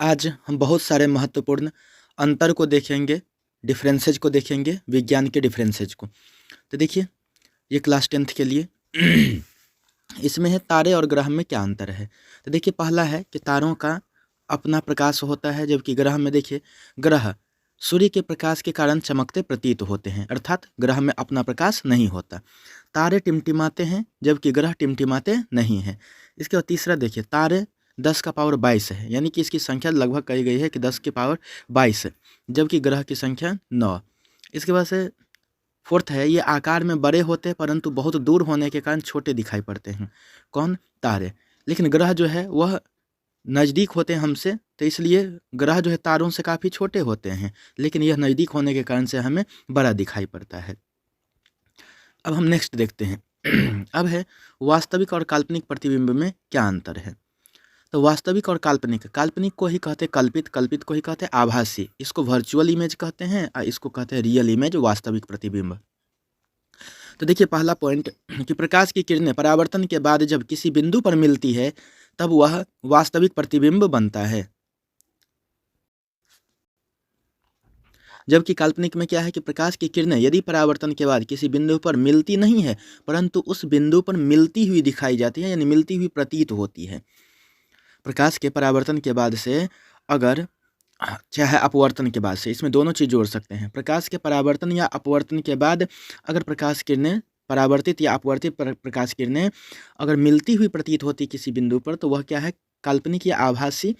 आज हम बहुत सारे महत्वपूर्ण अंतर को देखेंगे, डिफरेंसेज को देखेंगे, विज्ञान के डिफरेंसेज को। तो देखिए, ये क्लास 10th के लिए इसमें है तारे और ग्रह में क्या अंतर है। तो देखिए, पहला है कि तारों का अपना प्रकाश होता है, जबकि ग्रह में देखिए, ग्रह सूर्य के प्रकाश के कारण चमकते प्रतीत होते हैं, अर्थात ग्रह में अपना प्रकाश नहीं होता। तारे टिमटिमाते हैं, जबकि ग्रह टिमटिमाते नहीं हैं। इसके बाद तीसरा देखिए, तारे 10 का पावर 22 है, यानी कि इसकी संख्या लगभग कही गई है कि 10 की पावर 22 है, जबकि ग्रह की संख्या 9। इसके बाद से फोर्थ है, ये आकार में बड़े होते हैं परंतु बहुत दूर होने के कारण छोटे दिखाई पड़ते हैं। कौन? तारे। लेकिन ग्रह जो है वह नज़दीक होते हैं हमसे, तो इसलिए ग्रह जो है तारों से काफ़ी छोटे होते हैं, लेकिन यह नज़दीक होने के कारण से हमें बड़ा दिखाई पड़ता है। अब हम नेक्स्ट देखते हैं। अब है वास्तविक और काल्पनिक प्रतिबिंब में क्या अंतर है। तो वास्तविक और काल्पनिक, काल्पनिक को ही कहते हैं कल्पित, कल्पित को ही कहते हैं आभासी, इसको वर्चुअल इमेज कहते हैं और इसको कहते हैं रियल इमेज, वास्तविक प्रतिबिंब। तो देखिए, पहला पॉइंट कि प्रकाश की किरणें परावर्तन के बाद जब किसी बिंदु पर मिलती है तब वह वास्तविक प्रतिबिंब बनता है। जबकि काल्पनिक में क्या है कि प्रकाश की किरणें यदि परावर्तन के बाद किसी बिंदु पर मिलती नहीं है परंतु उस बिंदु पर मिलती हुई दिखाई जाती है, यानी मिलती हुई प्रतीत होती है। प्रकाश के परावर्तन के बाद से अगर चाहे अपवर्तन के बाद से, इसमें दोनों चीज़ जोड़ सकते हैं। प्रकाश के परावर्तन या अपवर्तन के बाद अगर प्रकाश किरणें परावर्तित या अपवर्तित प्रकाश किरणें अगर मिलती हुई प्रतीत होती किसी बिंदु पर, तो वह क्या है? काल्पनिक या आभासी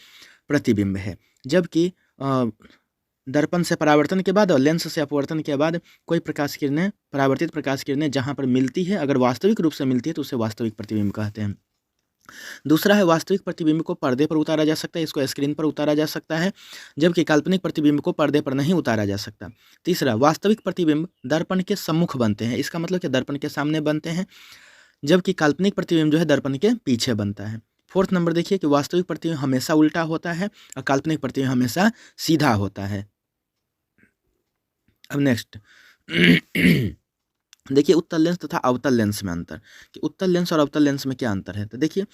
प्रतिबिंब है। जबकि दर्पण से परावर्तन के बाद और लेंस से अपवर्तन के बाद कोई प्रकाश किरणें, परावर्तित प्रकाश किरणें जहाँ पर मिलती है, अगर वास्तविक रूप से मिलती है तो उसे वास्तविक प्रतिबिंब कहते हैं। दूसरा है वास्तविक प्रतिबिंब को पर्दे पर उतारा जा सकता है, इसको स्क्रीन पर उतारा जा सकता है, जबकि काल्पनिक प्रतिबिंब को पर्दे पर नहीं उतारा जा सकता। तीसरा, वास्तविक प्रतिबिंब दर्पण के सम्मुख बनते हैं, इसका मतलब कि दर्पण के सामने बनते हैं, जबकि काल्पनिक प्रतिबिंब जो है दर्पण के पीछे बनता है। फोर्थ नंबर देखिए कि वास्तविक प्रतिबिंब हमेशा उल्टा होता है और काल्पनिक प्रतिबिंब हमेशा सीधा होता है। अब नेक्स्ट देखिए, उत्तल लेंस तथा अवतल लेंस में अंतर, कि उत्तल लेंस और अवतल लेंस में क्या अंतर है। तो देखिए,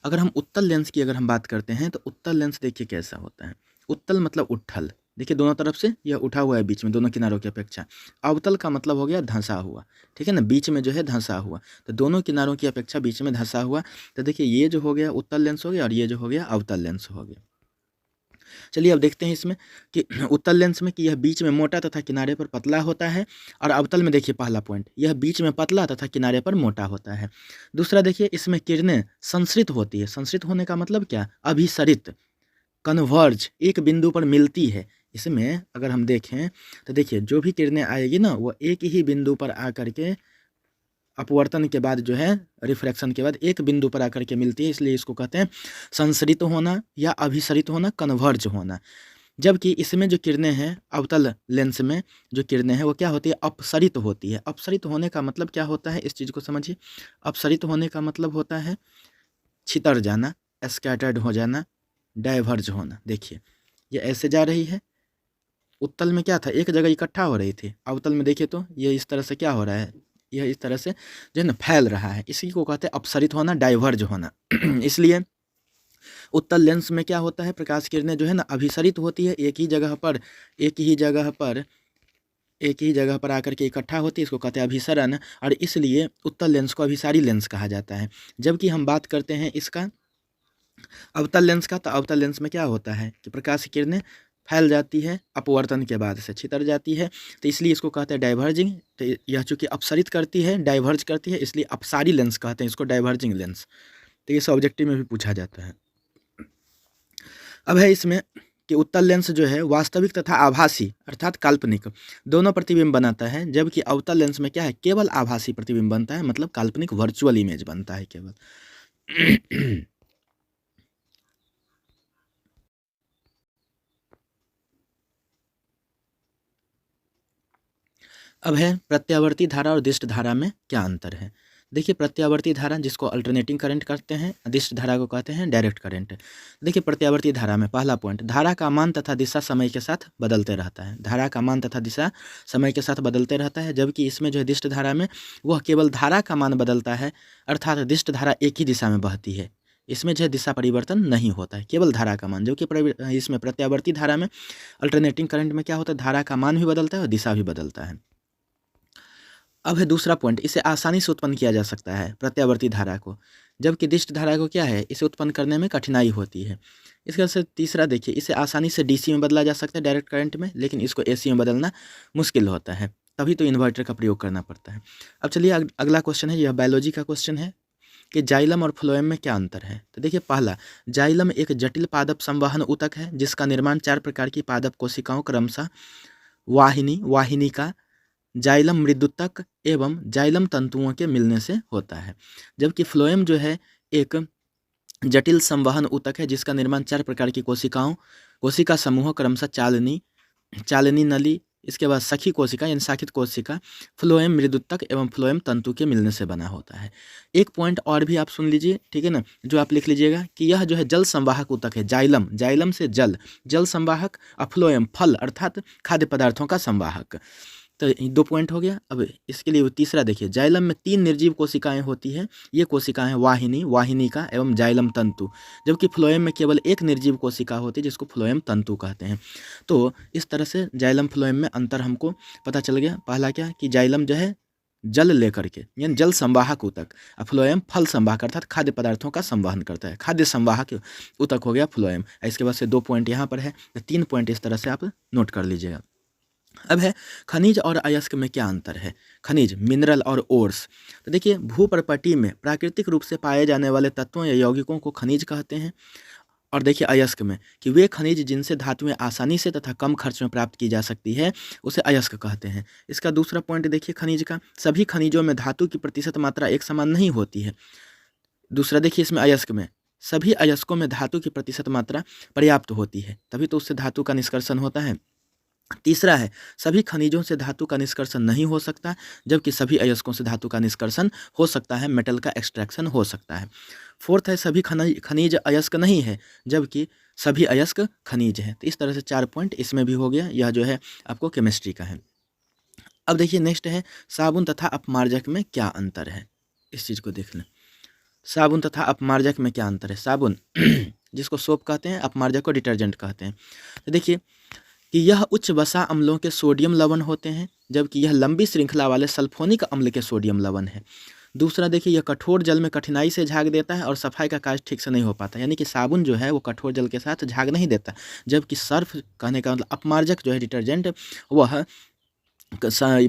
अगर हम उत्तल लेंस की अगर हम बात करते हैं तो उत्तल लेंस देखिए कैसा होता है। उत्तल मतलब उठल, देखिए दोनों तरफ से यह उठा हुआ है बीच में, दोनों किनारों की अपेक्षा। अवतल का मतलब हो गया धंसा हुआ, ठीक है ना, बीच में जो है धंसा हुआ, तो दोनों किनारों की अपेक्षा बीच में धंसा हुआ। तो देखिए, ये जो हो गया उत्तल लेंस हो गया और ये जो हो गया अवतल लेंस हो गया। चलिए अब देखते हैं इसमें कि उत्तल लेंस में कि यह बीच में मोटा तथा किनारे पर पतला होता है, और अवतल में देखिए पहला पॉइंट, यह बीच में पतला तथा किनारे पर मोटा होता है। दूसरा देखिए, इसमें किरणें संसरित होती है। संसरित होने का मतलब क्या? अभिसरित, कन्वर्ज, एक बिंदु पर मिलती है। इसमें अगर हम देखें तो देखिए, जो भी किरणें आएगी ना वह एक ही बिंदु पर आकर के अपवर्तन के बाद जो है, रिफ्रैक्शन के बाद एक बिंदु पर आकर के मिलती है, इसलिए इसको कहते हैं संसरित होना या अभिसरित होना, कन्वर्ज होना। जबकि इसमें जो किरणें हैं, अवतल लेंस में जो किरणें हैं वो क्या होती है? अपसरित होती है। अपसरित होने का मतलब क्या होता है, इस चीज़ को समझिए। अपसरित होने का मतलब होता है छितर जाना, स्कैटर्ड हो जाना, डाइवर्ज होना। देखिए, ये ऐसे जा रही है, उत्तल में क्या था? एक जगह इकट्ठा हो रही थी। अवतल में देखिए तो ये इस तरह से क्या हो रहा है, यह इस तरह से जो है ना फैल रहा है, इसी को कहते हैं अपसरित होना, डाइवर्ज होना। इसलिए उत्तल लेंस में क्या होता है? प्रकाश किरणें जो है ना अभिसरित होती है, एक ही जगह पर, एक ही जगह पर, एक ही जगह पर आकर के इकट्ठा होती है, इसको कहते हैं अभिसरण, और इसलिए उत्तल लेंस को अभिसारी लेंस कहा जाता है। जबकि हम बात करते हैं इसका अवतल लेंस का, तो अवतल लेंस में क्या होता है कि प्रकाश की किरणें फैल जाती है, अपवर्तन के बाद से छितर जाती है, तो इसलिए इसको कहते हैं डाइवर्जिंग। तो यह चूँकि अपसरित करती है, डाइवर्ज करती है, इसलिए अपसारी लेंस कहते हैं इसको, डाइवर्जिंग लेंस। तो ये ऑब्जेक्टिव में भी पूछा जाता है। अब है इसमें कि उत्तल लेंस जो है वास्तविक तथा आभासी अर्थात काल्पनिक दोनों प्रतिबिंब बनाता है, जबकि अवतल लेंस में क्या है? केवल आभासी प्रतिबिंब बनता है, मतलब काल्पनिक वर्चुअल इमेज बनता है केवल। अब है प्रत्यावर्ती धारा और दिष्ट धारा में क्या अंतर है। देखिए, प्रत्यावर्ती धारा जिसको अल्टरनेटिंग करंट कहते हैं, दिष्ट धारा को कहते हैं डायरेक्ट करंट। देखिए, प्रत्यावर्ती धारा में पहला पॉइंट, धारा का मान तथा दिशा समय के साथ बदलते रहता है। धारा का मान तथा दिशा समय के साथ बदलते रहता है, जबकि इसमें जो है दिष्ट धारा में वह केवल धारा का मान बदलता है, अर्थात दिष्ट धारा एक ही दिशा में बहती है, इसमें जो है दिशा परिवर्तन नहीं होता है, केवल धारा का मान, जो कि इसमें प्रत्यावर्ती धारा में, अल्टरनेटिंग करंट में क्या होता है, धारा का मान भी बदलता है और दिशा भी बदलता है। अब है दूसरा पॉइंट, इसे आसानी से उत्पन्न किया जा सकता है प्रत्यावर्ती धारा को, जबकि दिष्ट धारा को क्या है, इसे उत्पन्न करने में कठिनाई होती है। इसके बाद से तीसरा देखिए, इसे आसानी से डीसी में बदला जा सकता है डायरेक्ट करंट में, लेकिन इसको एसी में बदलना मुश्किल होता है, तभी तो इन्वर्टर का प्रयोग करना पड़ता है। अब चलिए अगला क्वेश्चन है, यह बायोलॉजी का क्वेश्चन है कि जाइलम और फ्लोएम में क्या अंतर है। तो देखिए पहला, जाइलम एक जटिल पादप संवहन ऊतक है जिसका निर्माण 4 प्रकार की पादप कोशिकाओं क्रमशः वाहिनिका, जाइलम मृदुतक एवं जाइलम तंतुओं के मिलने से होता है। जबकि फ्लोएम जो है एक जटिल संवहन ऊतक है जिसका निर्माण 4 प्रकार की कोशिका समूहों क्रमशः चालनी नली, इसके बाद सखी कोशिका यानी शाखित कोशिका, फ्लोएम मृदुतक एवं फ्लोएम तंतु के मिलने से बना होता है। एक पॉइंट और भी आप सुन लीजिए, ठीक है ना, जो आप लिख लीजिएगा कि यह जो है जल संवाहक ऊतक है, जाइलम से जल संवाहक, और फ्लोएम फल अर्थात खाद्य पदार्थों का संवाहक। तो 2 पॉइंट हो गया। अब इसके लिए तीसरा देखिए, जाइलम में 3 निर्जीव कोशिकाएं होती हैं, ये कोशिकाएं वाहिनिका एवं जाइलम तंतु, जबकि फ्लोएम में केवल एक निर्जीव कोशिका होती है जिसको फ्लोएम तंतु कहते हैं। तो इस तरह से जाइलम फ्लोएम में अंतर हमको पता चल गया। पहला क्या कि जाइलम जो है जल लेकर के यानी जल संवाहक ऊतक, और फ्लोएम फल संवाहक अर्थात खाद्य पदार्थों का संवहन करता है, खाद्य संवाहक ऊतक हो गया फ्लोएम। इसके बाद से 2 पॉइंट यहाँ पर है, 3 पॉइंट इस तरह से आप नोट कर लीजिएगा। अब है खनिज और अयस्क में क्या अंतर है। खनिज, मिनरल और ओर्स। तो देखिए भूपर्पटी में प्राकृतिक रूप से पाए जाने वाले तत्वों या यौगिकों को खनिज कहते हैं। और देखिए अयस्क में कि वे खनिज जिनसे धातुएं आसानी से तथा कम खर्च में प्राप्त की जा सकती है उसे अयस्क कहते हैं। इसका दूसरा पॉइंट देखिए खनिज का, सभी खनिजों में धातु की प्रतिशत मात्रा एक समान नहीं होती है। दूसरा देखिए इसमें अयस्क में सभी अयस्कों में धातु की प्रतिशत मात्रा पर्याप्त होती है, तभी तो उससे धातु का निष्कर्षण होता है। तीसरा है खनिजों से धातु का निष्कर्षण नहीं हो सकता, जबकि सभी अयस्कों से धातु का निष्कर्षण हो सकता है, मेटल का एक्सट्रैक्शन हो सकता है। फोर्थ है सभी खनिज अयस्क नहीं है, जबकि सभी अयस्क खनिज हैं। तो इस तरह से 4 पॉइंट इसमें भी हो गया। यह जो है आपको केमिस्ट्री का है। अब देखिए नेक्स्ट है साबुन तथा अपमार्जक में क्या अंतर है। इस चीज़ को देख लें, साबुन तथा अपमार्जक में क्या अंतर है। साबुन जिसको सोप कहते हैं, अपमार्जक को डिटर्जेंट कहते हैं। तो देखिए कि यह उच्च वसा अम्लों के सोडियम लवण होते हैं, जबकि यह लंबी श्रृंखला वाले सल्फोनिक अम्ल के सोडियम लवण है। दूसरा देखिए यह कठोर जल में कठिनाई से झाग देता है और सफाई का कार्य ठीक से नहीं हो पाता, यानी कि साबुन जो है वो कठोर जल के साथ झाग नहीं देता, जबकि सर्फ कहने का मतलब अपमार्जक जो है डिटर्जेंट, वह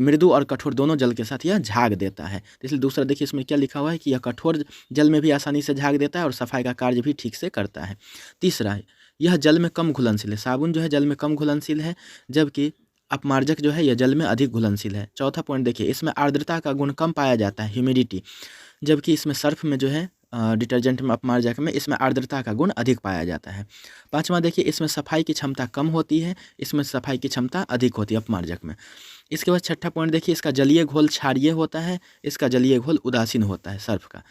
मृदु और कठोर दोनों जल के साथ यह झाग देता है। तो इसलिए दूसरा देखिए इसमें क्या लिखा हुआ है कि यह कठोर जल में भी आसानी से झाग देता है और सफाई का कार्य भी ठीक से करता है। तीसरा है यह जल में कम घुलनशील है, साबुन जो है जल में कम घुलनशील है, जबकि अपमार्जक जो है यह जल में अधिक घुलनशील है। चौथा पॉइंट देखिए इसमें आर्द्रता का गुण कम पाया जाता है, ह्यूमिडिटी, जबकि इसमें सर्फ में जो है डिटर्जेंट में अपमार्जक में इसमें आर्द्रता का गुण अधिक पाया जाता है। पाँचवा देखिए इसमें सफाई की क्षमता कम होती है, इसमें सफाई की क्षमता अधिक होती है अपमार्जक में। इसके बाद छठा पॉइंट देखिए इसका जलीय घोल क्षारीय होता है, इसका जलीय घोल उदासीन होता है सर्फ का।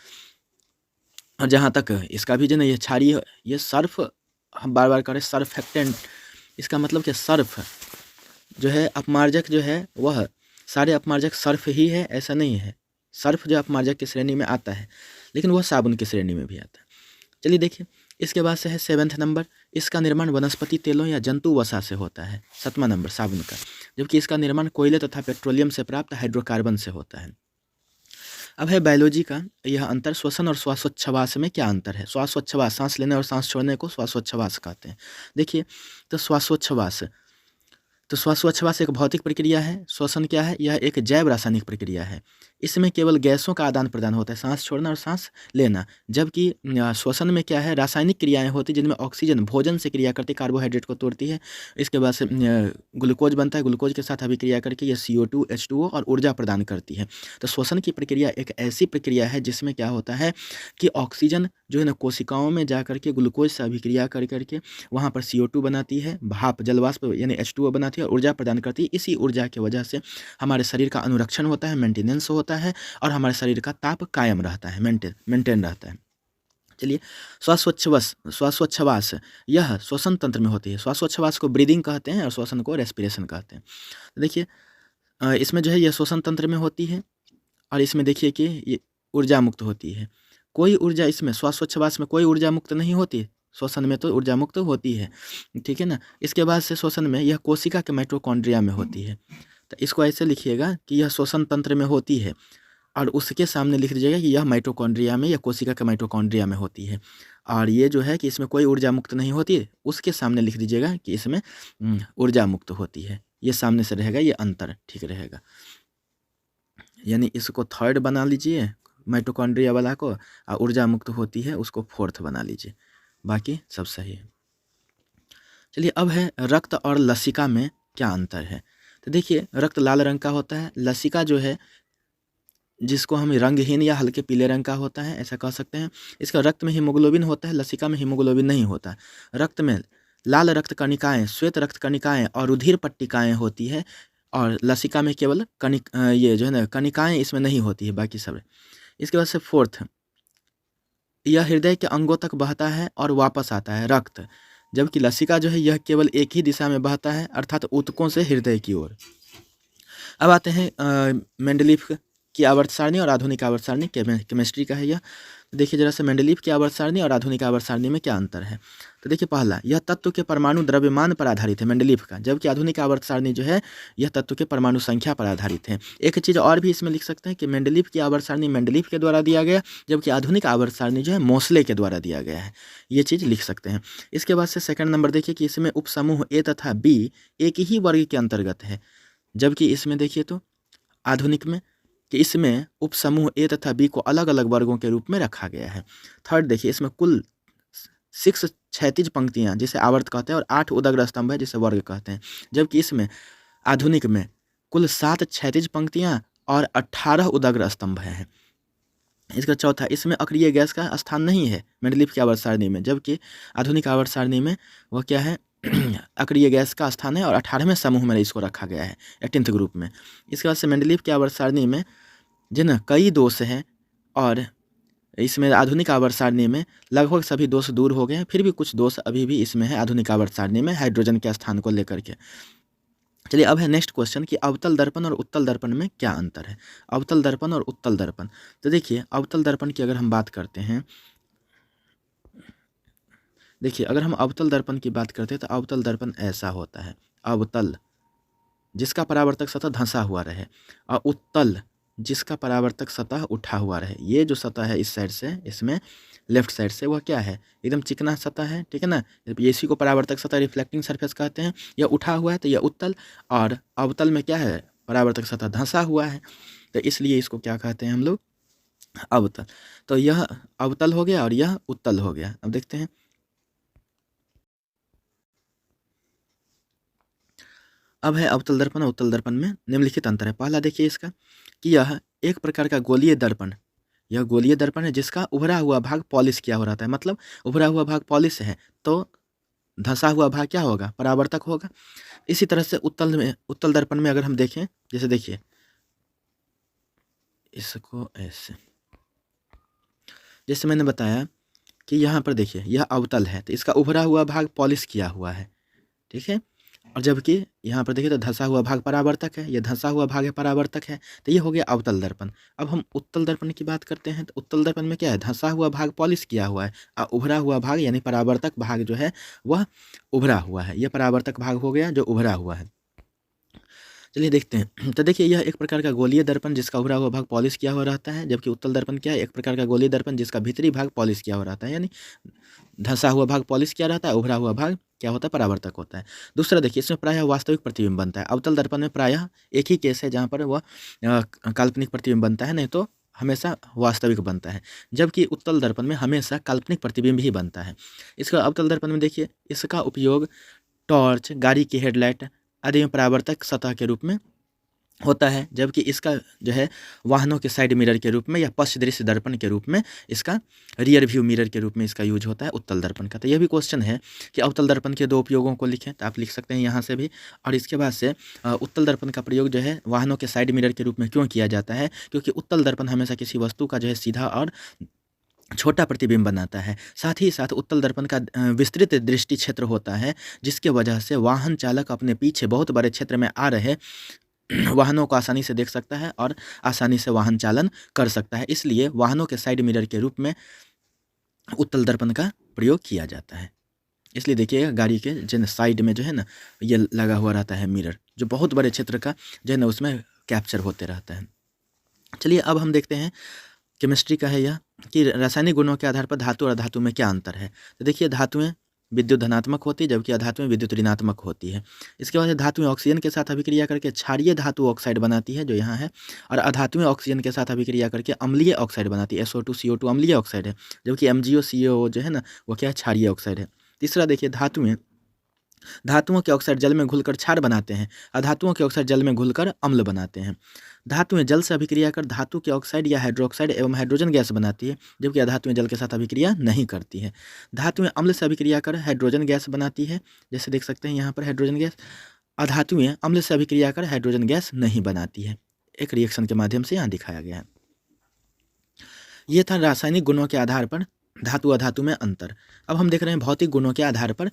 और जहाँ तक इसका भी जो है ये क्षारीय, ये सर्फ हम बार बार करें सर्फेक्टेंट, इसका मतलब कि सर्फ जो है अपमार्जक जो है वह सारे अपमार्जक सर्फ ही है ऐसा नहीं है। सर्फ जो अपमार्जक की श्रेणी में आता है, लेकिन वह साबुन की श्रेणी में भी आता है। चलिए देखिए इसके बाद से है 7वां नंबर, इसका निर्माण वनस्पति तेलों या जंतु वसा से होता है। 7वां नंबर साबुन का, जबकि इसका निर्माण कोयले तथा पेट्रोलियम से प्राप्त हाइड्रोकार्बन से होता है। अब है बायोलॉजी का यह अंतर, श्वसन और श्वासोच्छ्वास में क्या अंतर है। श्वासोच्छ्वास सांस लेने और सांस छोड़ने को श्वासोच्छ्वास कहते हैं। देखिए तो श्वासोच्छ्वास एक भौतिक प्रक्रिया है। श्वसन क्या है, यह एक जैव रासायनिक प्रक्रिया है। इसमें केवल गैसों का आदान प्रदान होता है, सांस छोड़ना और सांस लेना, जबकि श्वसन में क्या है रासायनिक क्रियाएं होती जिनमें ऑक्सीजन भोजन से क्रिया करती कार्बोहाइड्रेट को तोड़ती है, इसके बाद से ग्लूकोज बनता है, ग्लूकोज के साथ अभिक्रिया करके यह CO2 H2O और ऊर्जा प्रदान करती है। तो श्वसन की प्रक्रिया एक ऐसी प्रक्रिया है जिसमें क्या होता है कि ऑक्सीजन जो है ना कोशिकाओं में जा करके ग्लूकोज से अभिक्रिया कर करके वहाँ पर CO2 बनाती है, भाप जलवाष्प यानी H2O बनाती है और ऊर्जा प्रदान करती है। इसी ऊर्जा की वजह से हमारे शरीर का अनुरक्षण होता है, मेंटेनेंस होता है और हमारे शरीर का ताप कायम रहता है, मेंटेन रहता है। चलिए श्वासोच्छ्वास यह श्वसन तंत्र में होती है। श्वासोच्छ्वास को ब्रीदिंग कहते हैं और श्वसन को रेस्पिरेशन कहते हैं। देखिए इसमें जो है यह श्वसन तंत्र में होती है और इसमें देखिए कि ये ऊर्जा मुक्त होती है। कोई ऊर्जा इसमें श्वासोच्छ्वास में कोई ऊर्जा मुक्त नहीं होती, श्वसन में तो ऊर्जा मुक्त होती है, ठीक है ना। इसके बाद से श्वसन में यह कोशिका के माइटोकॉन्ड्रिया में होती है। तो इसको ऐसे लिखिएगा कि यह श्वसन तंत्र में होती है, और उसके सामने लिख दीजिएगा कि यह माइटोकॉन्ड्रिया में या कोशिका के माइटोकॉन्ड्रिया में होती है। और ये जो है कि इसमें कोई ऊर्जा मुक्त नहीं होती है, उसके सामने लिख दीजिएगा कि इसमें ऊर्जा मुक्त होती है। ये सामने से रहेगा, ये अंतर ठीक रहेगा। यानी इसको थर्ड बना लीजिए माइटोकॉन्ड्रिया वाला को, और ऊर्जा मुक्त होती है उसको फोर्थ बना लीजिए, बाकी सब सही है। चलिए अब है रक्त और लसिका में क्या अंतर है। तो देखिए रक्त लाल रंग का होता है, लसिका जो है जिसको हम रंगहीन या हल्के पीले रंग का होता है, ऐसा कह सकते हैं। इसका रक्त में हीमोग्लोबिन होता है, लसिका में हीमोग्लोबिन नहीं होता। रक्त में लाल रक्त कणिकाएं, श्वेत रक्त कणिकाएं और रुधिर पट्टिकाएं होती है, और लसिका में केवल ये जो है ना कणिकाएं इसमें नहीं होती है, बाकी सब। इसके बाद से फोर्थ, यह हृदय के अंगों तक बहता है और वापस आता है रक्त, जबकि लसिका जो है यह केवल एक ही दिशा में बहता है, अर्थात ऊतकों से हृदय की ओर। अब आते हैं मेंडलीफ की आवर्त सारणी और आधुनिक आवर्त सारणी, केमिस्ट्री का है यह। देखिए जरा से मेंडलीफ की आवर्त सारणी और आधुनिक आवर्त सारणी में क्या अंतर है। तो देखिए पहला, यह तत्व के परमाणु द्रव्यमान पर आधारित है मेंडलीफ का, जबकि आधुनिक आवर्त सारणी जो है यह तत्व के परमाणु संख्या पर आधारित है। एक चीज़ और भी इसमें लिख सकते हैं कि मेंडलीफ की आवर्त सारणी मेंडलीफ के द्वारा दिया गया, जबकि आधुनिक आवर्त सारणी जो है मोसले के द्वारा दिया गया है, ये चीज़ लिख सकते हैं। इसके बाद से सेकंड नंबर देखिए कि इसमें उपसमूह ए तथा बी एक ही वर्ग के अंतर्गत है, जबकि इसमें देखिए तो आधुनिक में कि इसमें उपसमूह ए तथा बी को अलग अलग वर्गों के रूप में रखा गया है। थर्ड देखिए इसमें कुल 6 क्षैतिज पंक्तियां जिसे आवर्त कहते हैं और 8 उदग्र स्तंभ है जिसे वर्ग कहते हैं, जबकि इसमें आधुनिक में कुल 7 क्षैतिज पंक्तियां और 18 उदग्र स्तंभ हैं। इसका चौथा, इसमें अक्रिय गैस का स्थान नहीं है मेंडलीफ की आवर्त सारणी में, जबकि आधुनिक आवर्त सारणी में वह क्या है अक्रिय गैस का स्थान है और 18वें समूह में इसको रखा गया है, 18th ग्रुप में। इसके बाद से मेंडलीफ की आवर्त सारणी में जो ना कई दोष हैं, और इसमें आधुनिक आवर्त सारणी में लगभग सभी दोष दूर हो गए हैं, फिर भी कुछ दोष अभी भी इसमें है आधुनिक आवर्त सारणी में हाइड्रोजन के स्थान को लेकर के। चलिए अब है नेक्स्ट क्वेश्चन कि अवतल दर्पण और उत्तल दर्पण में क्या अंतर है। अवतल दर्पण और उत्तल दर्पण, तो देखिए अवतल दर्पण की अगर हम बात करते हैं, देखिए अगर हम अवतल दर्पण की बात करते हैं तो अवतल दर्पण ऐसा होता है, अवतल जिसका परावर्तक सतह धंसा हुआ रहे, और उत्तल जिसका परावर्तक सतह उठा हुआ रहे। ये जो सतह है इस साइड से, इसमें लेफ्ट साइड से, वह क्या है एकदम चिकना सतह है, ठीक है ना। इसी को परावर्तक सतह रिफ्लेक्टिंग सरफेस कहते हैं। यह उठा हुआ है तो यह उत्तल, और अवतल में क्या है परावर्तक सतह धंसा हुआ है, तो इसलिए इसको क्या कहते हैं हम लोग अवतल। तो यह अवतल हो गया और यह उत्तल हो गया। अब देखते हैं, अब है अवतल दर्पण और उत्तल दर्पण में निम्नलिखित अंतर है। पहला देखिए इसका कि यह एक प्रकार का गोलीय दर्पण, यह गोलीय दर्पण है जिसका उभरा हुआ भाग पॉलिश किया हो रहता है, मतलब उभरा हुआ भाग पॉलिश है तो धंसा हुआ भाग क्या होगा परावर्तक होगा। इसी तरह से उत्तल दर्पण में अगर हम देखें, जैसे देखिए इसको ऐसे, जैसे मैंने बताया कि यहाँ पर देखिए यह अवतल है तो इसका उभरा हुआ भाग पॉलिश किया हुआ है, ठीक है, और जबकि यहाँ पर देखिए तो धंसा हुआ भाग परावर्तक है, यह धंसा हुआ भाग है परावर्तक है, तो ये हो गया अवतल दर्पण। अब हम उत्तल दर्पण की बात करते हैं तो उत्तल दर्पण में क्या है, धंसा हुआ भाग पॉलिश किया हुआ है और उभरा हुआ भाग यानी परावर्तक भाग जो है वह उभरा हुआ है, यह परावर्तक भाग हो गया जो उभरा हुआ है। चलिए देखते हैं, तो देखिए यह एक प्रकार का गोलीय दर्पण जिसका उभरा हुआ भाग पॉलिश किया हुआ रहता है, जबकि उत्तल दर्पण क्या है, एक प्रकार का गोलीय दर्पण जिसका भीतरी भाग पॉलिश किया हुआ रहता है, यानी धंसा हुआ भाग पॉलिश किया रहता है, उभरा हुआ भाग क्या होता है परावर्तक होता है। दूसरा देखिए इसमें प्रायः वास्तविक प्रतिबिंब बनता है। अवतल दर्पण में प्रायः एक ही केस है जहाँ पर वह काल्पनिक प्रतिबिंब बनता है, नहीं तो हमेशा वास्तविक बनता है, जबकि उत्तल दर्पण में हमेशा काल्पनिक प्रतिबिंब ही बनता है। इसका अवतल दर्पण में देखिए इसका उपयोग टॉर्च, गाड़ी की हेडलाइट आदि में परावर्तक सतह के रूप में होता है, जबकि इसका जो है वाहनों के साइड मिरर के रूप में या पश्च दृश्य दर्पण के रूप में, इसका रियर व्यू मिरर के रूप में इसका यूज होता है उत्तल दर्पण का। तो यह भी क्वेश्चन है कि अवतल दर्पण के दो उपयोगों को लिखें, तो आप लिख सकते हैं यहाँ से भी। और इसके बाद से उत्तल दर्पण का प्रयोग जो है वाहनों के साइड मिरर के रूप में क्यों किया जाता है, क्योंकि उत्तल दर्पण हमेशा किसी वस्तु का जो है सीधा और छोटा प्रतिबिंब बनाता है। साथ ही साथ उत्तल दर्पण का विस्तृत दृष्टि क्षेत्र होता है, जिसके वजह से वाहन चालक अपने पीछे बहुत बड़े क्षेत्र में आ रहे वाहनों को आसानी से देख सकता है और आसानी से वाहन चालन कर सकता है। इसलिए वाहनों के साइड मिरर के रूप में उत्तल दर्पण का प्रयोग किया जाता है। इसलिए देखिए गाड़ी के जो साइड में जो है ना ये लगा हुआ रहता है मिरर, जो बहुत बड़े क्षेत्र का जो है ना उसमें कैप्चर होते रहता है। चलिए अब हम देखते हैं केमिस्ट्री का है यह कि रासायनिक गुणों के आधार पर धातु और अधातु में क्या अंतर है। तो देखिए धातुएं विद्युत धनात्मक होती है जबकि अधातुएं विद्युत ऋणात्मक होती है। इसके बाद धातुएं ऑक्सीजन के साथ अभिक्रिया करके क्षारीय धातु ऑक्साइड बनाती है जो यहाँ है, और अधातुएं ऑक्सीजन के साथ अभिक्रिया करके अम्लीय ऑक्साइड बनाती है। SO2 CO2 अम्लीय ऑक्साइड है, जबकि MgO CO जो है ना वो क्या है, क्षारीय ऑक्साइड है। तीसरा देखिए धातुओं के ऑक्साइड जल में घुलकर क्षार बनाते हैं, अधातुओं के ऑक्साइड जल में घुलकर अम्ल बनाते हैं। धातुएं जल से अभिक्रिया कर धातु के ऑक्साइड या हाइड्रोक्साइड एवं हाइड्रोजन गैस बनाती है, जबकि अधातुएं जल के साथ अभिक्रिया नहीं करती है। धातुएं अम्ल से अभिक्रिया कर हाइड्रोजन गैस बनाती है, जैसे देख सकते हैं यहाँ पर हाइड्रोजन गैस। अधातुएं अम्ल से अभिक्रिया कर हाइड्रोजन गैस नहीं बनाती है। एक रिएक्शन के माध्यम से यहाँ दिखाया गया है। ये था रासायनिक गुणों के आधार पर धातु अधातु में अंतर। अब हम देख रहे हैं भौतिक गुणों के आधार पर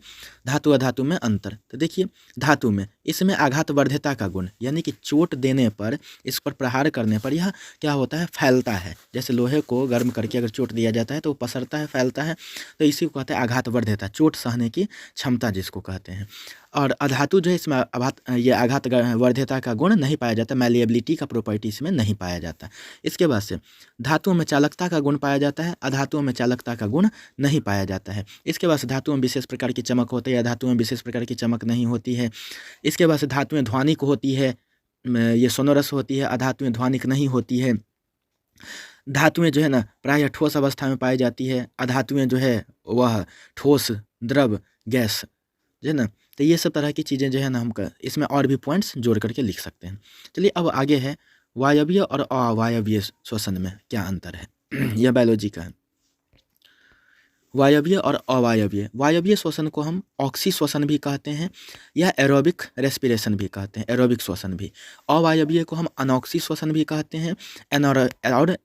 धातु अधातु में अंतर। तो देखिए धातु में इसमें आघात वर्ध्यता का गुण, यानी कि चोट देने पर, इस पर प्रहार करने पर यह क्या होता है, फैलता है। जैसे लोहे को गर्म करके अगर चोट दिया जाता है तो वो पसरता है, फैलता है, तो इसी को कहते हैं आघात वर्ध्यता, चोट सहने की क्षमता जिसको कहते हैं। और अधातु जो है इसमें ये आघात वर्ध्यता का गुण नहीं पाया जाता, मैलिएबिलिटी का प्रॉपर्टी इसमें नहीं पाया जाता। इसके बाद से धातुओं में चालकता का गुण पाया जाता है, अधातुओं में चालकता का गुण नहीं पाया जाता है। इसके बाद से धातुओं में विशेष प्रकार की चमक होती है, धातुओं में विशेष प्रकार की चमक नहीं होती है। इसके बाद से धातुएं ध्वनिक होती है, ये सोनोरस होती है, अधातुएं ध्वनिक नहीं होती है। धातुएं जो है ना प्रायः ठोस अवस्था में पाई जाती है, अधातुएं जो है वह ठोस, द्रव, गैस जो है ना। तो ये सब तरह की चीज़ें जो है ना हम इसमें और भी पॉइंट्स जोड़ करके लिख सकते हैं। चलिए अब आगे है वायवीय और अवायवीय श्वसन में क्या अंतर है। यह बायोलॉजी का है। वायवीय और अवायवीय, वायवीय श्वसन को हम ऑक्सी श्वसन भी कहते हैं या एरोबिक रेस्पिरेशन भी कहते हैं, एरोबिक श्वसन भी। अवायवीय को हम अनॉक्सी श्वसन भी कहते हैं और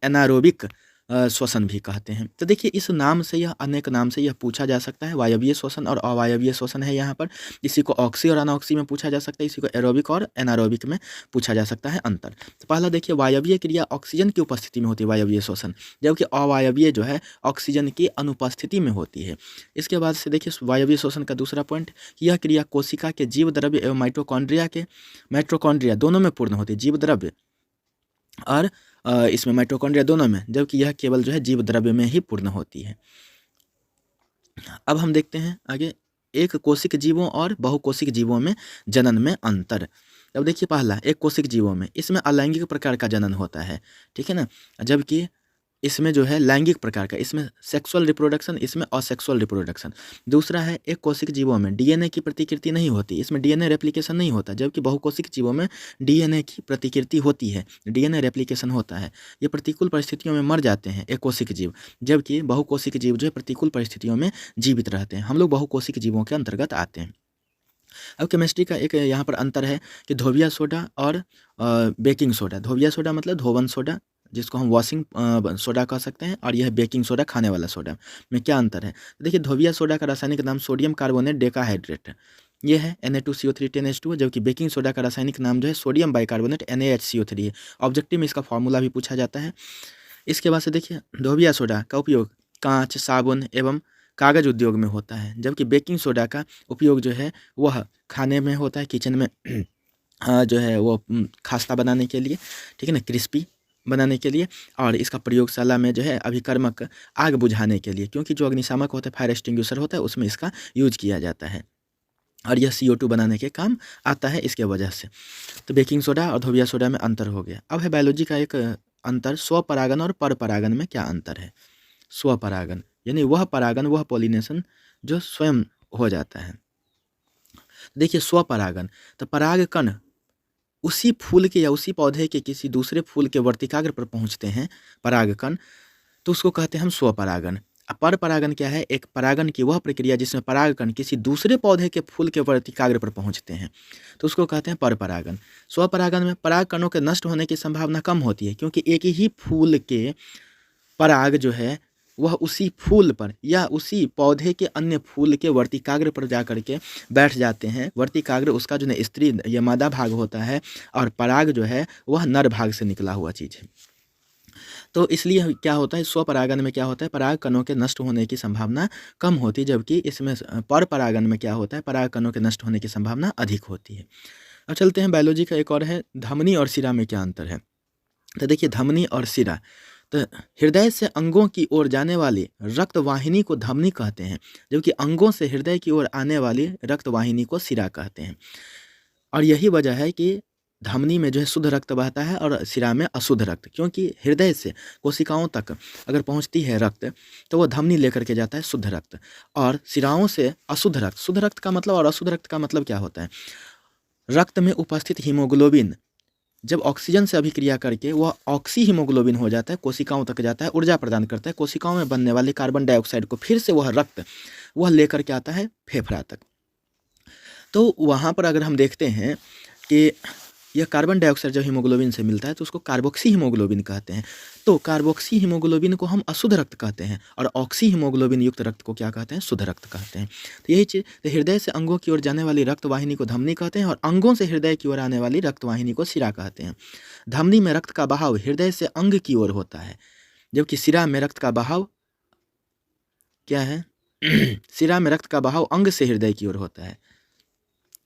एनारोबिक श्वसन भी कहते हैं। तो देखिए इस नाम से यह अनेक नाम से यह पूछा जा सकता है, वायवीय श्वसन और अवायवीय श्वसन है यहाँ पर। इसी को ऑक्सी और अनॉक्सी में पूछा जा सकता है, इसी को एरोबिक और एनारोबिक में पूछा जा सकता है अंतर। तो पहला देखिए वायवीय क्रिया ऑक्सीजन की उपस्थिति में होती है वायवीय श्वसन, जबकि अवायवीय जो है ऑक्सीजन की अनुपस्थिति में होती है। इसके बाद से देखिए वायवीय श्वसन का दूसरा पॉइंट, यह क्रिया कोशिका के जीव द्रव्य एवं माइटोकॉन्ड्रिया दोनों में पूर्ण होती है, जीव द्रव्य और इसमें माइटोकॉन्ड्रिया दोनों में, जबकि यह केवल जो है जीव द्रव्य में ही पूर्ण होती है। अब हम देखते हैं आगे एक कोशिक जीवों और बहुकोशिक जीवों में जनन में अंतर। अब देखिए पहला एक कोशिक जीवों में इसमें अलैंगिक प्रकार का जनन होता है, ठीक है ना, जबकि इसमें जो है लैंगिक प्रकार का, इसमें सेक्सुअल रिप्रोडक्शन, इसमें असेक्सुअल रिप्रोडक्शन। दूसरा है एक कोशिक जीवों में डीएनए की प्रतिकृति नहीं होती, इसमें डीएनए रेप्लिकेशन नहीं होता, जबकि बहुकोशिक जीवों में डीएनए की प्रतिकृति होती है, डीएनए रेप्लिकेशन होता है। ये प्रतिकूल परिस्थितियों में मर जाते हैं एक कोशिक जीव, जबकि बहुकोशिक जीव जो है प्रतिकूल परिस्थितियों में जीवित रहते हैं। हम लोग बहुकोशिक जीवों के अंतर्गत आते हैं। अब केमिस्ट्री का एक यहाँ पर अंतर है कि धोबिया सोडा और बेकिंग सोडा। धोबिया सोडा मतलब धोवन सोडा, जिसको हम वॉशिंग सोडा कह सकते हैं, और यह बेकिंग सोडा खाने वाला सोडा में क्या अंतर है। देखिए धोबिया सोडा का रासायनिक नाम सोडियम कार्बोनेट डेकाहाइड्रेट है, ये है Na2CO3 10H2, जबकि बेकिंग सोडा का रासायनिक नाम जो है सोडियम बाइकार्बोनेट NaHCO3 है। ऑब्जेक्टिव में इसका फॉर्मूला भी पूछा जाता है। इसके बाद से देखिए धोबिया सोडा का उपयोग कांच, साबुन एवं कागज उद्योग में होता है, जबकि बेकिंग सोडा का उपयोग जो है वह खाने में होता है, किचन में जो है वो खास्ता बनाने के लिए, ठीक है ना, क्रिस्पी बनाने के लिए, और इसका प्रयोगशाला में जो है अभिकर्मक आग बुझाने के लिए, क्योंकि जो अग्निशामक होता है, फायर एक्सटिंग्विशर होता है, उसमें इसका यूज किया जाता है, और यह CO2 बनाने के काम आता है इसके वजह से। तो बेकिंग सोडा और धोबिया सोडा में अंतर हो गया। अब है बायोलॉजी का एक अंतर, स्वपरागन और परपरागन में क्या अंतर है। स्वपरागन यानी वह परागन, वह पॉलिनेशन जो स्वयं हो जाता है। देखिए स्वपरागन, तो परागकण उसी फूल के या उसी पौधे के किसी दूसरे फूल के वर्तिकाग्र पर पहुंचते हैं परागकण, तो उसको कहते हैं हम स्वपरागन। पर परागन क्या है, एक परागन की वह प्रक्रिया जिसमें परागकण किसी दूसरे पौधे के फूल के वर्तिकाग्र पर पहुंचते हैं, तो उसको कहते हैं परपरागन। स्वपरागन में परागकणों के नष्ट होने की संभावना कम होती है, क्योंकि एक ही फूल के पराग जो है वह उसी फूल पर या उसी पौधे के अन्य फूल के वर्तिकाग्र पर जा कर के बैठ जाते हैं। वर्तिकाग्र उसका जो है स्त्री या मादा भाग होता है और पराग जो है वह नर भाग से निकला हुआ चीज़ है। तो इसलिए क्या होता है, स्वपरागन में क्या होता है, पराग कणों के नष्ट होने की संभावना कम होती है, जबकि इसमें पर परागन में क्या होता है, पराग कणों के नष्ट होने की संभावना अधिक होती है। अब चलते हैं बायोलॉजी का एक और है, धमनी और शिरा में क्या अंतर है। तो देखिए धमनी और शिरा, तो हृदय से अंगों की ओर जाने वाली रक्त वाहिनी को धमनी कहते हैं, जबकि अंगों से हृदय की ओर आने वाली रक्त वाहिनी को शिरा कहते हैं। और यही वजह है कि धमनी में जो है शुद्ध रक्त बहता है और शिरा में अशुद्ध रक्त, क्योंकि हृदय से कोशिकाओं तक अगर पहुंचती है रक्त तो वो धमनी लेकर के जाता है शुद्ध रक्त, और शिराओं से अशुद्ध रक्त। शुद्ध रक्त का मतलब और अशुद्ध रक्त का मतलब क्या होता है, रक्त में उपस्थित हीमोग्लोबिन जब ऑक्सीजन से अभिक्रिया करके वह ऑक्सी हीमोग्लोबिन हो जाता है, कोशिकाओं तक जाता है, ऊर्जा प्रदान करता है, कोशिकाओं में बनने वाले कार्बन डाइऑक्साइड को फिर से वह रक्त वह लेकर के आता है फेफड़ा तक। तो वहाँ पर अगर हम देखते हैं कि यह कार्बन डाइऑक्साइड जब हीमोग्लोबिन से मिलता है तो उसको कार्बोक्सी हीमोग्लोबिन कहते हैं। तो कार्बोक्सी हीमोग्लोबिन को हम अशुद्ध रक्त कहते हैं और ऑक्सी हीमोग्लोबिन युक्त रक्त को क्या कहते हैं, शुद्ध रक्त कहते हैं। तो यही चीज़, तो हृदय से अंगों की ओर जाने वाली रक्त वाहिनी को धमनी कहते हैं और अंगों से हृदय की ओर आने वाली रक्त वाहिनी को शिरा कहते हैं। धमनी में रक्त का बहाव हृदय से अंग की ओर होता है, जबकि शिरा में रक्त का बहाव क्या है शिरा में रक्त का बहाव अंग से हृदय की ओर होता है।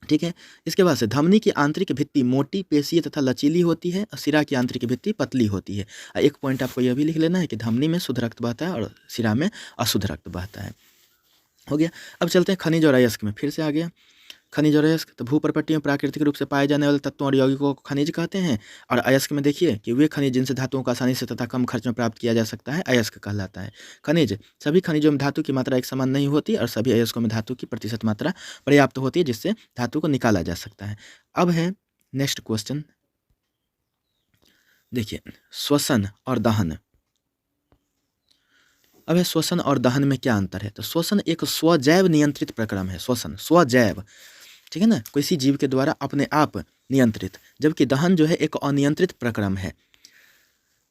ठीक है। इसके बाद से धमनी की आंतरिक भित्ति मोटी, पेशीय तथा लचीली होती है और शिरा की आंतरिक भित्ति पतली होती है। एक पॉइंट आपको यह भी लिख लेना है कि धमनी में शुद्ध रक्त बहता है और शिरा में अशुद्ध रक्त बहता है। हो गया। अब चलते हैं खनिज और अयस्क में, फिर से आ गया खनिज और अयस्क। तो भूपर्पट्टी में प्राकृतिक रूप से पाए जाने वाले तत्वों और यौगिकों को खनिज कहते हैं, और अयस्क में देखिए कि वे खनिज जिनसे धातुओं को आसानी से तथा कम खर्च में प्राप्त किया जा सकता है अयस्क कहलाता है। खनिज, सभी खनिजों में धातु की मात्रा एक समान नहीं होती और सभी अयस्कों में धातु की प्रतिशत मात्रा पर्याप्त होती है जिससे धातु को निकाला जा सकता है। अब है नेक्स्ट क्वेश्चन, देखिए श्वसन और दहन। अब है श्वसन और दहन में क्या अंतर है। तो श्वसन एक स्वजैव नियंत्रित प्रक्रम है, श्वसन स्वजैव, ठीक है ना, किसी जीव के द्वारा अपने आप नियंत्रित, जबकि दहन जो है एक अनियंत्रित प्रक्रम है।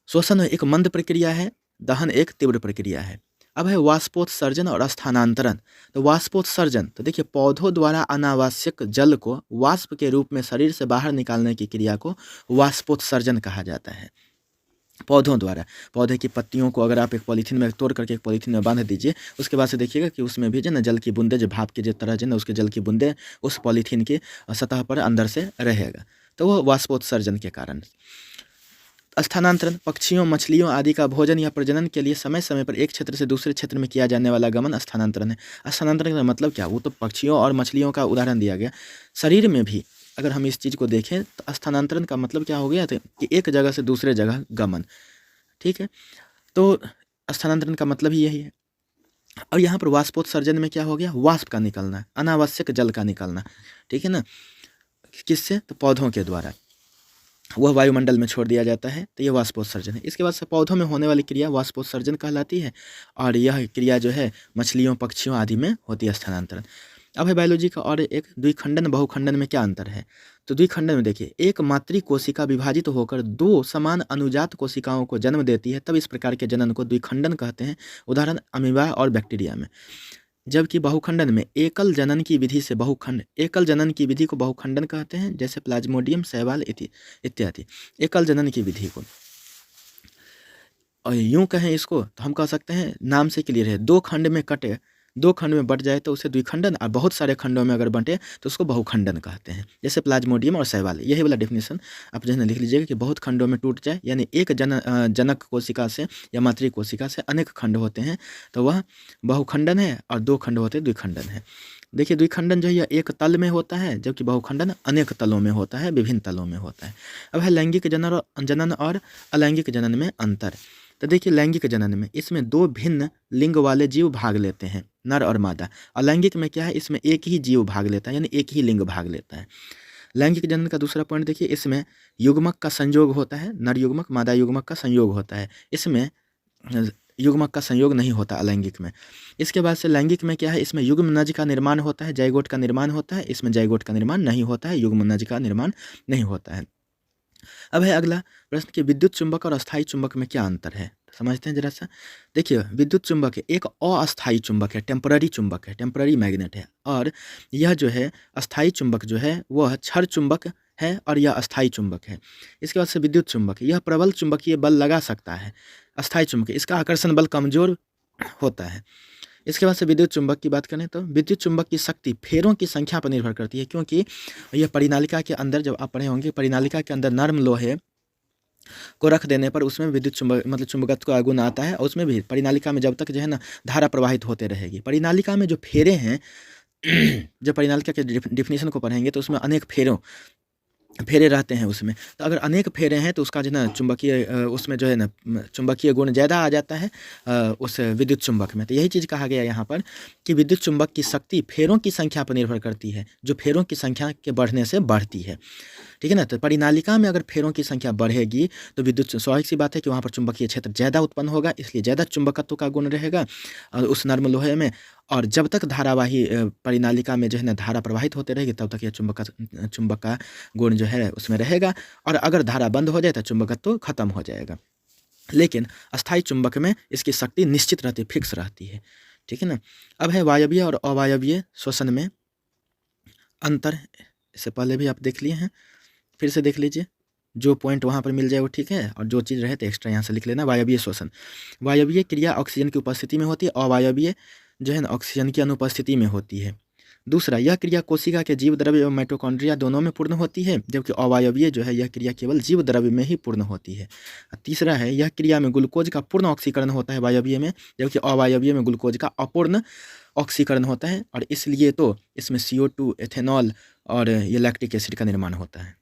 श्वसन एक मंद प्रक्रिया है, दहन एक तीव्र प्रक्रिया है। अब है वाष्पोत्सर्जन और स्थानांतरण। तो वाष्पोत्सर्जन, तो देखिए पौधों द्वारा अनावश्यक जल को वाष्प के रूप में शरीर से बाहर निकालने की क्रिया को वाष्पोत्सर्जन कहा जाता है। पौधों द्वारा, पौधे की पत्तियों को अगर आप एक पॉलीथीन में तोड़ करके एक पॉलीथीन में बांध दीजिए, उसके बाद से देखिएगा कि उसमें भी जो ना जल की बूंदे, जो भाप की जो तरह जो ना उसके जल की बूंदे उस पॉलीथीन की सतह पर अंदर से रहेगा, तो वह वाष्पोत्सर्जन के कारण। स्थानांतरण, पक्षियों, मछलियों आदि का भोजन या प्रजनन के लिए समय समय पर एक क्षेत्र से दूसरे क्षेत्र में किया जाने वाला गमन स्थानांतरण है। स्थानांतरण का मतलब क्या, वो तो पक्षियों और मछलियों का उदाहरण दिया गया। शरीर में भी अगर हम इस चीज़ को देखें तो स्थानांतरण का मतलब क्या हो गया था कि एक जगह से दूसरे जगह गमन, ठीक है। तो स्थानांतरण का मतलब ही यही है। और यहाँ पर वाष्पोत्सर्जन में क्या हो गया, वाष्प का निकलना, अनावश्यक जल का निकलना, ठीक है ना, किससे, तो पौधों के द्वारा, वह वायुमंडल में छोड़ दिया जाता है, तो यह वाष्पोत्सर्जन है। इसके बाद से पौधों में होने वाली क्रिया वाष्पोत्सर्जन कहलाती है, और यह क्रिया जो है मछलियों, पक्षियों आदि में होती है स्थानांतरण। अब है बायोलॉजी का और एक द्विखंडन बहुखंडन में क्या अंतर है। तो द्विखंडन में देखिए एक मातृ कोशिका विभाजित होकर दो समान अनुजात कोशिकाओं को जन्म देती है, तब इस प्रकार के जनन को द्विखंडन कहते हैं, उदाहरण अमीबा और बैक्टीरिया में। जबकि बहुखंडन में एकल जनन की विधि से एकल जनन की विधि को बहुखंडन कहते हैं, जैसे प्लाज्मोडियम, शैवाल इत्यादि। एकल जनन की विधि को, और यूं कहें इसको तो हम कह सकते हैं, नाम से क्लियर है, दो खंड में बट जाए तो उसे द्विखंडन, और बहुत सारे खंडों में अगर बंटे तो उसको बहुखंडन कहते हैं, जैसे प्लाज्मोडियम और शैवाल। यही वाला डेफिनेशन आप जो है लिख लीजिएगा कि बहुत खंडों में टूट जाए, यानी एक जनक कोशिका से या मातृ कोशिका से अनेक खंड होते हैं तो वह बहुखंडन है, और दो खंड होते हैं द्विखंडन है। देखिए द्विखंडन जो है एक तल में होता है, जबकि बहुखंडन अनेक तलों में होता है, विभिन्न तलों में होता है। अब है लैंगिक जनन और अलैंगिक जनन में अंतर। तो देखिए लैंगिक जनन में इसमें दो भिन्न लिंग वाले जीव भाग लेते हैं, नर और मादा। अलैंगिक में क्या है, इसमें एक ही जीव भाग लेता है, यानी एक ही लिंग भाग लेता है। लैंगिक जनन का दूसरा पॉइंट देखिए, इसमें युग्मक का संयोग होता है, नर युग्मक मादा युग्मक का संयोग होता है, इसमें युग्मक का संयोग नहीं होता अलैंगिक में। इसके बाद से लैंगिक में क्या है, इसमें युग्मनज का निर्माण होता है, जाइगोट का निर्माण होता है, इसमें जाइगोट का निर्माण नहीं होता है, युग्मनज का निर्माण नहीं होता है। अब है अगला प्रश्न कि विद्युत चुंबक और अस्थायी चुंबक में क्या अंतर है? तो समझते हैं जरा सा। देखिए विद्युत चुंबक है, एक अस्थायी चुंबक है, टेम्पररी चुंबक है, टेम्पररी मैग्नेट है। और यह जो है अस्थायी चुंबक जो है वह क्षर चुंबक है और यह अस्थायी चुंबक है। इसके बाद से विद्युत चुंबक है, यह प्रबल चुंबकीय बल लगा सकता है। अस्थायी चुंबक है, इसका आकर्षण बल कमजोर होता है। इसके बाद से विद्युत चुंबक की बात करें तो विद्युत चुंबक की शक्ति फेरों की संख्या पर निर्भर करती है, क्योंकि यह परिनालिका के अंदर, जब आप पढ़े होंगे, परिनालिका के अंदर नर्म लोहे को रख देने पर उसमें विद्युत चुंबक मतलब चुंबकत्व का गुण आता है। और उसमें भी परिनालिका में जब तक जो है ना धारा प्रवाहित होते रहेगी। परिनालिका में जो फेरे हैं जब परिनालिका के डिफिनीशन को पढ़ेंगे तो उसमें अनेक फेरे रहते हैं उसमें। तो अगर अनेक फेरे हैं तो उसका जो है ना चुंबकीय उसमें जो है ना चुंबकीय गुण ज़्यादा आ जाता है उस विद्युत चुंबक में। तो यही चीज़ कहा गया यहाँ पर कि विद्युत चुंबक की शक्ति फेरों की संख्या पर निर्भर करती है, जो फेरों की संख्या के बढ़ने से बढ़ती है। ठीक है ना। तो परिनालिका में अगर फेरों की संख्या बढ़ेगी तो विद्युत, स्वाभाविक सी बात है कि वहाँ पर चुंबकीय क्षेत्र ज़्यादा उत्पन्न होगा, इसलिए ज़्यादा चुंबकत्व का गुण रहेगा उस नर्म लोहे में। और जब तक धारावाही परिनालिका में जो है ना धारा प्रवाहित होते रहेगी तब तक यह चुंबक का गुण जो है उसमें रहेगा। और अगर धारा बंद हो जाए तो चुंबकत्व खत्म हो जाएगा। लेकिन अस्थायी चुंबक में इसकी शक्ति निश्चित रहती है, फिक्स रहती है। ठीक है ना। अब है वायवीय और अवायवीय श्वसन में अंतर। इससे पहले भी आप देख लिए हैं, फिर से देख लीजिए। जो पॉइंट वहाँ पर मिल जाए वो ठीक है, और जो चीज़ रहे तो एक्स्ट्रा यहाँ से लिख लेना। वायवीय श्वसन, वायवीय क्रिया ऑक्सीजन की उपस्थिति में होती है, अवायवीय जो है ना ऑक्सीजन की अनुपस्थिति में होती है। दूसरा, यह क्रिया कोशिका के जीव द्रव्य एवं माइटोकॉन्ड्रिया दोनों में पूर्ण होती है, जबकि अवायवीय जो है यह क्रिया केवल जीव द्रव्य में ही पूर्ण होती है। तीसरा है, यह क्रिया में ग्लूकोज का पूर्ण ऑक्सीकरण होता है वायवीय में, जबकि अवायवीय में ग्लूकोज का अपूर्ण ऑक्सीकरण होता है। और इसलिए तो इसमें CO2, एथेनॉल और ये लैक्टिक एसिड का निर्माण होता है।